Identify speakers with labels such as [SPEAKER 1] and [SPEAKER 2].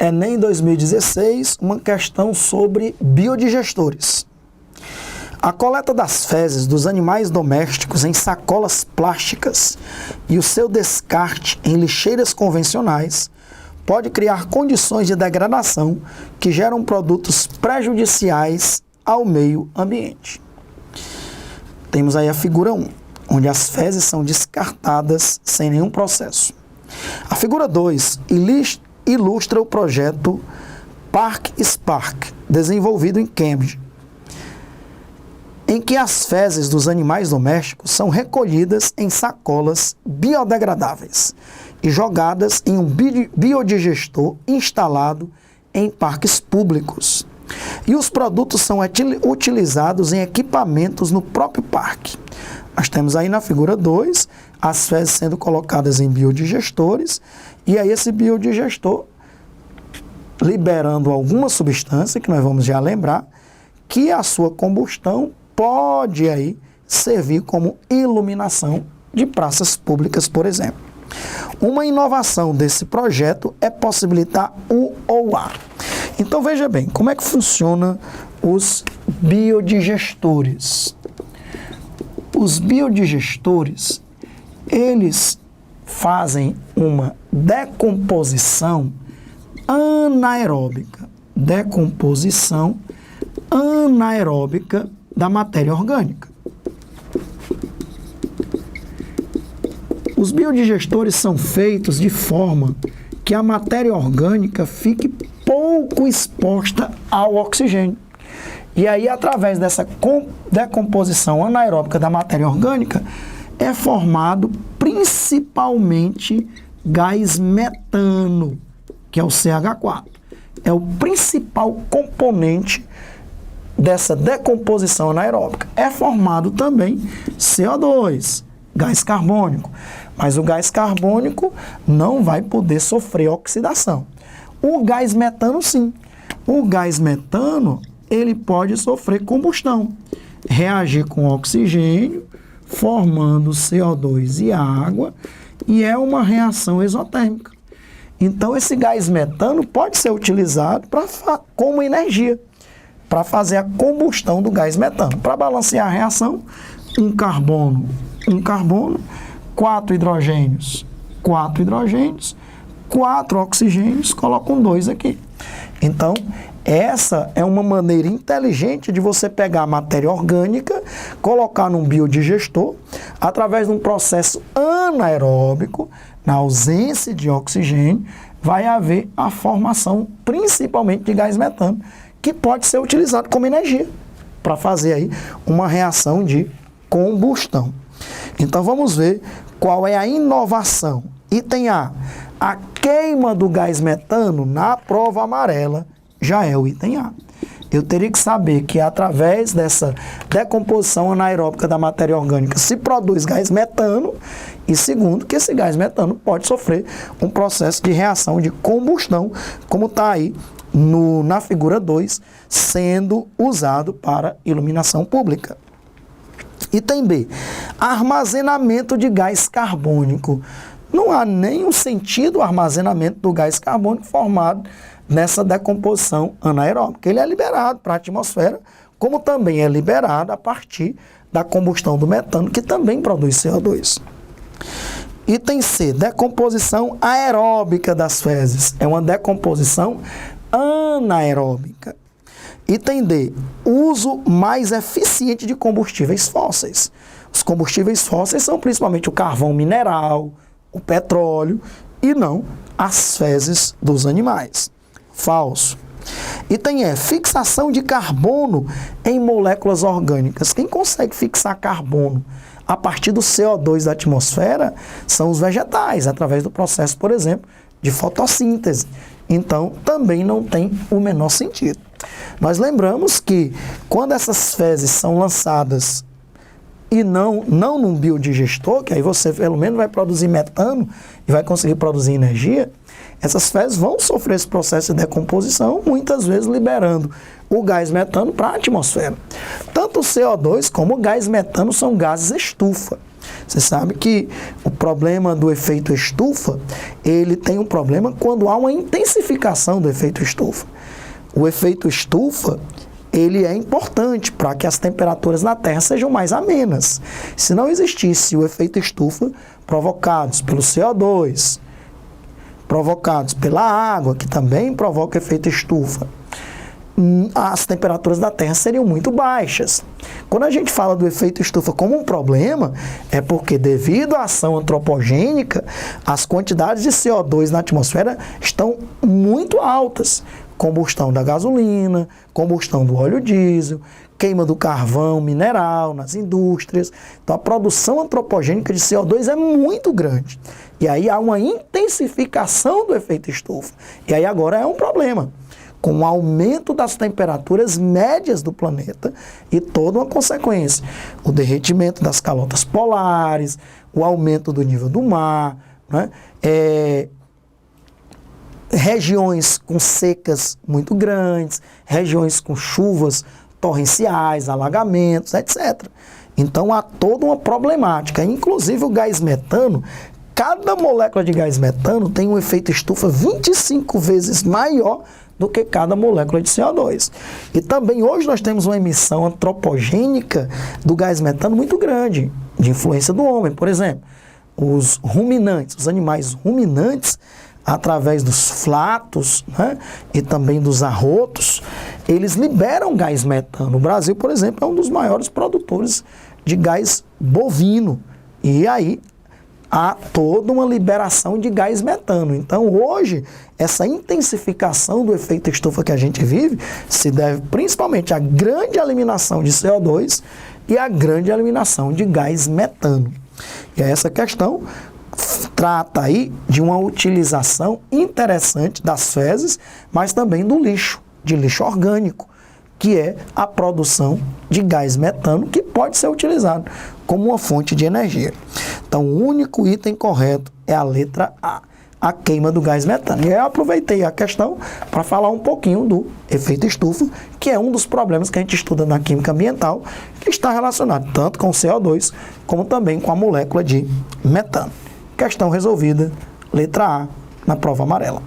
[SPEAKER 1] Enem 2016, uma questão sobre biodigestores. A coleta das fezes dos animais domésticos em sacolas plásticas e o seu descarte em lixeiras convencionais pode criar condições de degradação que geram produtos prejudiciais ao meio ambiente. Temos aí a figura 1, onde as fezes são descartadas sem nenhum processo. A figura 2 ilustra o projeto ParkSpark, desenvolvido em Cambridge, em que as fezes dos animais domésticos são recolhidas em sacolas biodegradáveis e jogadas em um biodigestor instalado em parques públicos. E os produtos são utilizados em equipamentos no próprio parque. Nós temos aí na figura 2 as fezes sendo colocadas em biodigestores e aí esse biodigestor liberando alguma substância, que nós vamos já lembrar, que a sua combustão pode aí servir como iluminação de praças públicas, por exemplo. Uma inovação desse projeto é possibilitar o OA. Então veja bem, como é que funciona os biodigestores? Os biodigestores, eles fazem uma decomposição anaeróbica. Decomposição anaeróbica da matéria orgânica. Os biodigestores são feitos de forma que a matéria orgânica fique pouco exposta ao oxigênio. E aí, através dessa decomposição anaeróbica da matéria orgânica, é formado principalmente gás metano, que é o CH4. É o principal componente dessa decomposição anaeróbica. É formado também CO2, gás carbônico. Mas o gás carbônico não vai poder sofrer oxidação. O gás metano, sim. O gás metano, ele pode sofrer combustão, reagir com oxigênio, formando CO2 e água, e é uma reação exotérmica. Então, esse gás metano pode ser utilizado como energia, para fazer a combustão do gás metano. Para balancear a reação, um carbono, 4 hidrogênios, 4 oxigênios, colocam 2 aqui. Então, essa é uma maneira inteligente de você pegar a matéria orgânica, colocar num biodigestor, através de um processo anaeróbico, na ausência de oxigênio, vai haver a formação principalmente de gás metano, que pode ser utilizado como energia, para fazer aí uma reação de combustão. Então vamos ver qual é a inovação. Item A, a queima do gás metano na prova amarela já é o item A. Eu teria que saber que através dessa decomposição anaeróbica da matéria orgânica se produz gás metano e segundo, que esse gás metano pode sofrer um processo de reação de combustão, como está aí na figura 2, sendo usado para iluminação pública. Item B, armazenamento de gás carbônico. Não há nenhum sentido o armazenamento do gás carbônico formado nessa decomposição anaeróbica. Ele é liberado para a atmosfera, como também é liberado a partir da combustão do metano, que também produz CO2. Item C, decomposição aeróbica das fezes. É uma decomposição anaeróbica. Item D, uso mais eficiente de combustíveis fósseis. Os combustíveis fósseis são principalmente o carvão mineral, o petróleo e não as fezes dos animais. Falso. Item E, fixação de carbono em moléculas orgânicas. Quem consegue fixar carbono a partir do CO2 da atmosfera são os vegetais, através do processo, por exemplo, de fotossíntese. Então, também não tem o menor sentido. Nós lembramos que quando essas fezes são lançadas e não num biodigestor, que aí você pelo menos vai produzir metano e vai conseguir produzir energia, essas fezes vão sofrer esse processo de decomposição, muitas vezes liberando o gás metano para a atmosfera. Tanto o CO2 como o gás metano são gases estufa. Você sabe que o problema do efeito estufa, ele tem um problema quando há uma intensificação do efeito estufa. O efeito estufa, ele é importante para que as temperaturas na Terra sejam mais amenas. Se não existisse o efeito estufa provocados pelo CO2, provocados pela água, que também provoca efeito estufa, as temperaturas da Terra seriam muito baixas. Quando a gente fala do efeito estufa como um problema, é porque devido à ação antropogênica, as quantidades de CO2 na atmosfera estão muito altas. Combustão da gasolina, combustão do óleo diesel, queima do carvão mineral nas indústrias. Então a produção antropogênica de CO2 é muito grande. E aí há uma intensificação do efeito estufa. E aí agora é um problema, com o aumento das temperaturas médias do planeta e toda uma consequência. O derretimento das calotas polares, o aumento do nível do mar, né? Regiões com secas muito grandes, regiões com chuvas torrenciais, alagamentos, etc. Então há toda uma problemática. Inclusive o gás metano, cada molécula de gás metano tem um efeito estufa 25 vezes maior do que cada molécula de CO2. E também hoje nós temos uma emissão antropogênica do gás metano muito grande, de influência do homem. Por exemplo, os ruminantes, os animais ruminantes, através dos flatos, né, e também dos arrotos, eles liberam gás metano. O Brasil, por exemplo, é um dos maiores produtores de gás bovino. E aí há toda uma liberação de gás metano. Então, hoje, essa intensificação do efeito estufa que a gente vive se deve principalmente à grande eliminação de CO2 e à grande eliminação de gás metano. E essa questão trata aí de uma utilização interessante das fezes, mas também do lixo, de lixo orgânico, que é a produção de gás metano, que pode ser utilizado como uma fonte de energia. Então, o único item correto é a letra A queima do gás metano. E eu aproveitei a questão para falar um pouquinho do efeito estufa, que é um dos problemas que a gente estuda na química ambiental, que está relacionado tanto com o CO2, como também com a molécula de metano. Questão resolvida, letra A, na prova amarela.